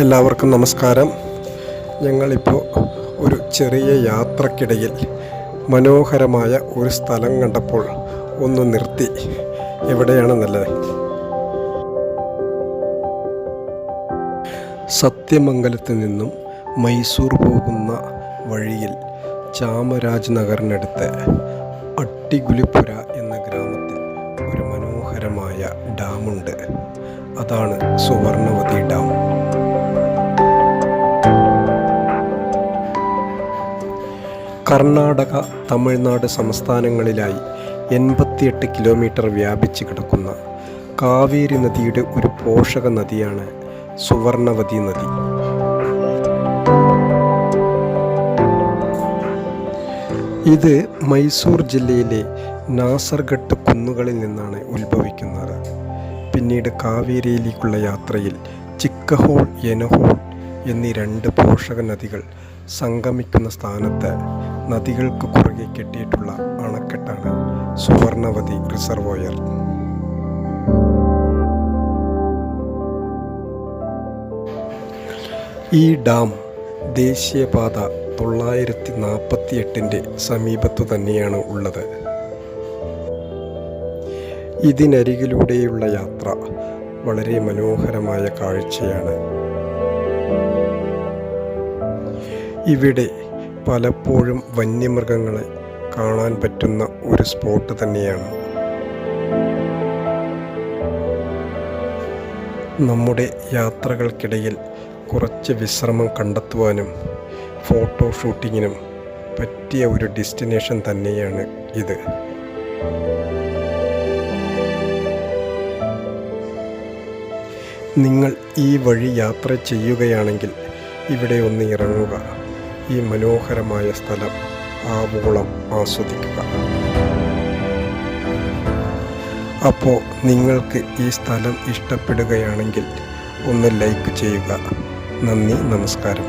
എല്ലാവർക്കും നമസ്കാരം. ഞങ്ങളിപ്പോൾ ഒരു ചെറിയ യാത്രക്കിടയിൽ മനോഹരമായ ഒരു സ്ഥലം കണ്ടപ്പോൾ ഒന്ന് നിർത്തി. എവിടെയാണെന്നല്ലേ? സത്യമംഗലത്ത് നിന്നും മൈസൂർ പോകുന്ന വഴിയിൽ ചാമരാജ് നഗറിനടുത്ത് അട്ടിഗുലിപുര എന്ന ഗ്രാമത്തിൽ ഒരു മനോഹരമായ ഡാമുണ്ട്. അതാണ് സുവർണവതി ഡാം. കർണാടക, തമിഴ്നാട് സംസ്ഥാനങ്ങളിലായി 88 കിലോമീറ്റർ വ്യാപിച്ച് കിടക്കുന്ന കാവേരി നദിയുടെ ഒരു പോഷക നദിയാണ് സുവർണവതി നദി. ഇത് മൈസൂർ ജില്ലയിലെ നാസർഘട്ട് കുന്നുകളിൽ നിന്നാണ് ഉത്ഭവിക്കുന്നത്. പിന്നീട് കാവേരിയിലേക്കുള്ള യാത്രയിൽ ചിക്കഹോൾ, യനഹോൾ എന്നീ 2 പോഷക നദികൾ സംഗമിക്കുന്ന സ്ഥാനത്ത് നദികൾക്ക് കുറുകെ കെട്ടിയിട്ടുള്ള അണക്കെട്ടാണ് സുവർണവതി റിസർവോയർ. ഈ ഡാം ദേശീയപാത 948 സമീപത്തു തന്നെയാണ് ഉള്ളത്. ഇതിനരികിലൂടെയുള്ള യാത്ര വളരെ മനോഹരമായ കാഴ്ചയാണ്. ഇവിടെ പലപ്പോഴും വന്യമൃഗങ്ങളെ കാണാൻ പറ്റുന്ന ഒരു സ്പോട്ട് തന്നെയാണ്. നമ്മുടെ യാത്രകൾക്കിടയിൽ കുറച്ച് വിശ്രമം കണ്ടെത്തുവാനും ഫോട്ടോ ഷൂട്ടിങ്ങിനും പറ്റിയ ഒരു ഡെസ്റ്റിനേഷൻ തന്നെയാണ് ഇത്. നിങ്ങൾ ഈ വഴി യാത്ര ചെയ്യുകയാണെങ്കിൽ ഇവിടെ ഒന്ന് ഇറങ്ങുക. ഈ മനോഹരമായ സ്ഥലം ആവോളം ആസ്വദിക്കുക. അപ്പോൾ നിങ്ങൾക്ക് ഈ സ്ഥലം ഇഷ്ടപ്പെടുകയാണെങ്കിൽ ഒന്ന് ലൈക്ക് ചെയ്യുക. നന്ദി, നമസ്കാരം.